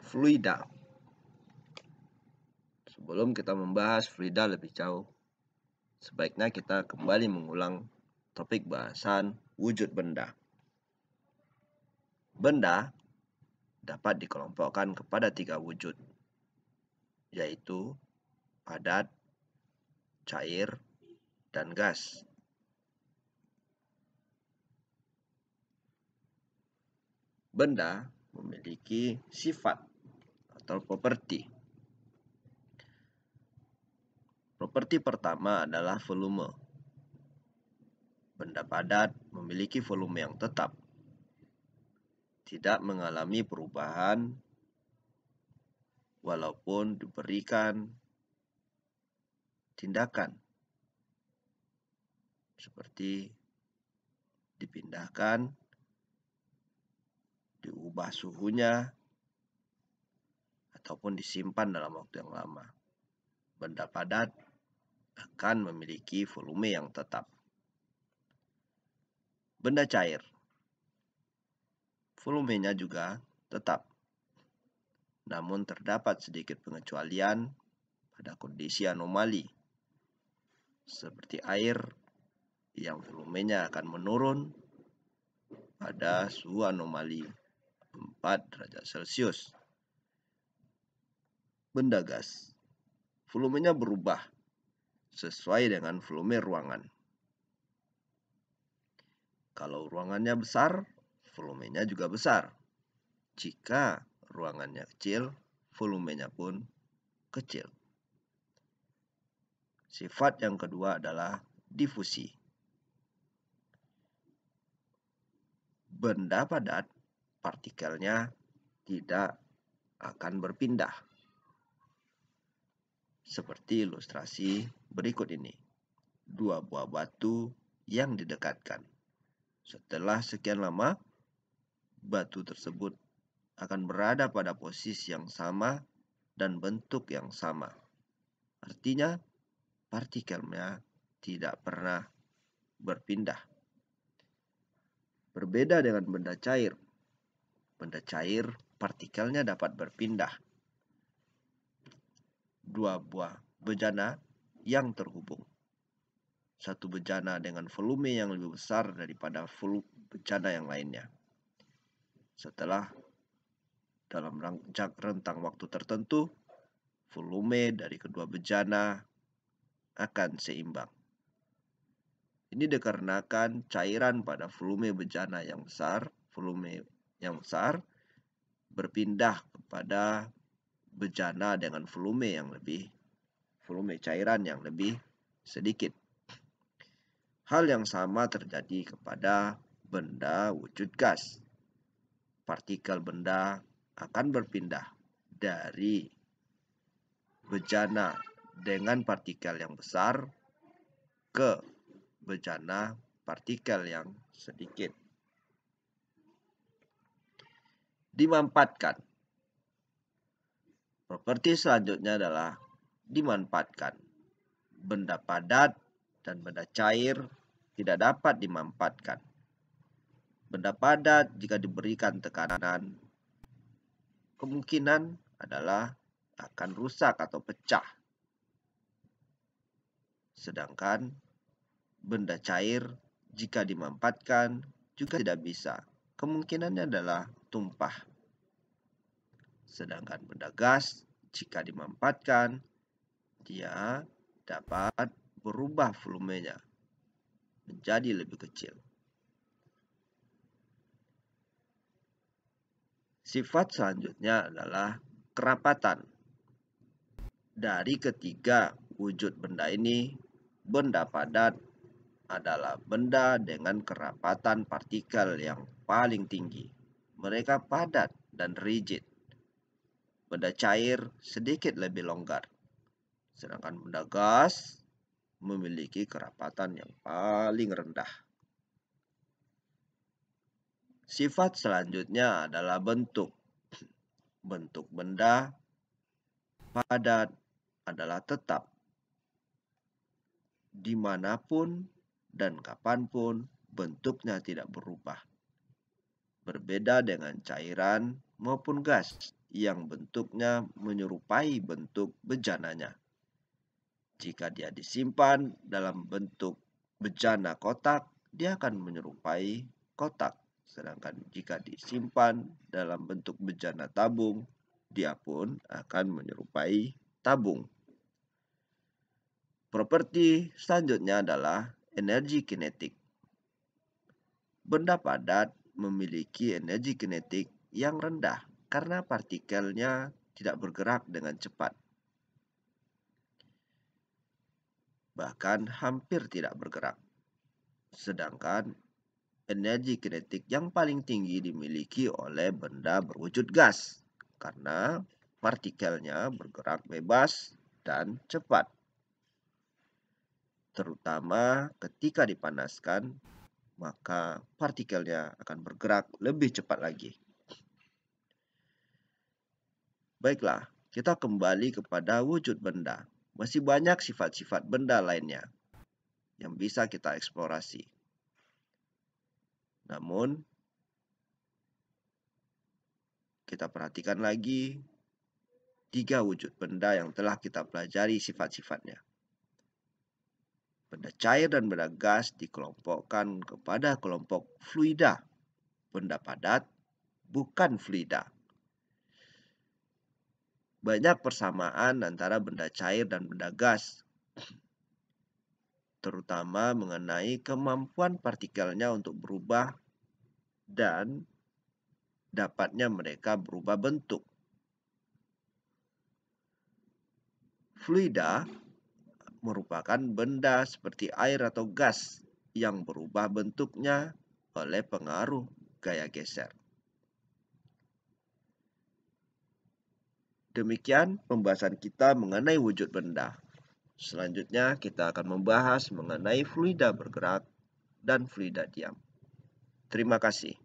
Fluida. Sebelum kita membahas fluida lebih jauh, sebaiknya kita kembali mengulang topik bahasan wujud benda. Benda dapat dikelompokkan kepada 3 wujud, yaitu padat, cair, dan gas. Benda memiliki sifat atau properti. Properti pertama adalah volume. Benda padat memiliki volume yang tetap, tidak mengalami perubahan walaupun diberikan tindakan seperti dipindahkan, diubah suhunya, ataupun disimpan dalam waktu yang lama. Benda padat akan memiliki volume yang tetap. Benda cair, volumenya juga tetap, namun terdapat sedikit pengecualian pada kondisi anomali, seperti air yang volumenya akan menurun pada suhu anomali 4 derajat Celcius. Benda gas, volumenya berubah sesuai dengan volume ruangan. Kalau ruangannya besar, volumenya juga besar. Jika ruangannya kecil, volumenya pun kecil. Sifat yang kedua adalah difusi. Benda padat, partikelnya tidak akan berpindah. Seperti ilustrasi berikut ini. 2 buah batu yang didekatkan. Setelah sekian lama, batu tersebut akan berada pada posisi yang sama dan bentuk yang sama. Artinya, partikelnya tidak pernah berpindah. Berbeda dengan benda cair. Benda cair, partikelnya dapat berpindah. 2 buah bejana yang terhubung. Satu bejana dengan volume yang lebih besar daripada volume bejana yang lainnya. Setelah dalam rentang waktu tertentu, volume dari kedua bejana akan seimbang. Ini dikarenakan cairan pada volume bejana yang besar, berpindah kepada bejana dengan volume cairan yang lebih sedikit. Hal yang sama terjadi kepada benda wujud gas. Partikel benda akan berpindah dari bejana dengan partikel yang besar ke bejana partikel yang sedikit. Dimanfaatkan. Properti selanjutnya adalah dimanfaatkan. Benda padat dan benda cair tidak dapat dimanfaatkan. Benda padat jika diberikan tekanan, kemungkinan adalah akan rusak atau pecah. Sedangkan benda cair jika dimanfaatkan juga tidak bisa. Kemungkinannya adalah tumpah. Sedangkan benda gas jika dimanfaatkan, dia dapat berubah volumenya menjadi lebih kecil. Sifat selanjutnya adalah kerapatan. Dari ketiga wujud benda ini, benda padat adalah benda dengan kerapatan partikel yang paling tinggi. Mereka padat dan rigid. Benda cair sedikit lebih longgar. Sedangkan benda gas memiliki kerapatan yang paling rendah. Sifat selanjutnya adalah bentuk. Bentuk benda padat adalah tetap. Dimanapun dan kapanpun bentuknya tidak berubah. Berbeda dengan cairan maupun gas. yang bentuknya menyerupai bentuk bejananya. Jika dia disimpan dalam bentuk bejana kotak, dia akan menyerupai kotak. Sedangkan jika disimpan dalam bentuk bejana tabung, dia pun akan menyerupai tabung. Properti selanjutnya adalah energi kinetik. Benda padat memiliki energi kinetik yang rendah karena partikelnya tidak bergerak dengan cepat, bahkan hampir tidak bergerak. Sedangkan energi kinetik yang paling tinggi dimiliki oleh benda berwujud gas karena partikelnya bergerak bebas dan cepat, terutama ketika dipanaskan, maka partikelnya akan bergerak lebih cepat lagi. Baiklah, kita kembali kepada wujud benda. Masih banyak sifat-sifat benda lainnya yang bisa kita eksplorasi. Namun, kita perhatikan lagi 3 wujud benda yang telah kita pelajari sifat-sifatnya. Benda cair dan benda gas dikelompokkan kepada kelompok fluida. Benda padat bukan fluida. Banyak persamaan antara benda cair dan benda gas, terutama mengenai kemampuan partikelnya untuk berubah dan dapatnya mereka berubah bentuk. Fluida merupakan benda seperti air atau gas yang berubah bentuknya oleh pengaruh gaya geser. Demikian pembahasan kita mengenai wujud benda. Selanjutnya kita akan membahas mengenai fluida bergerak dan fluida diam. Terima kasih.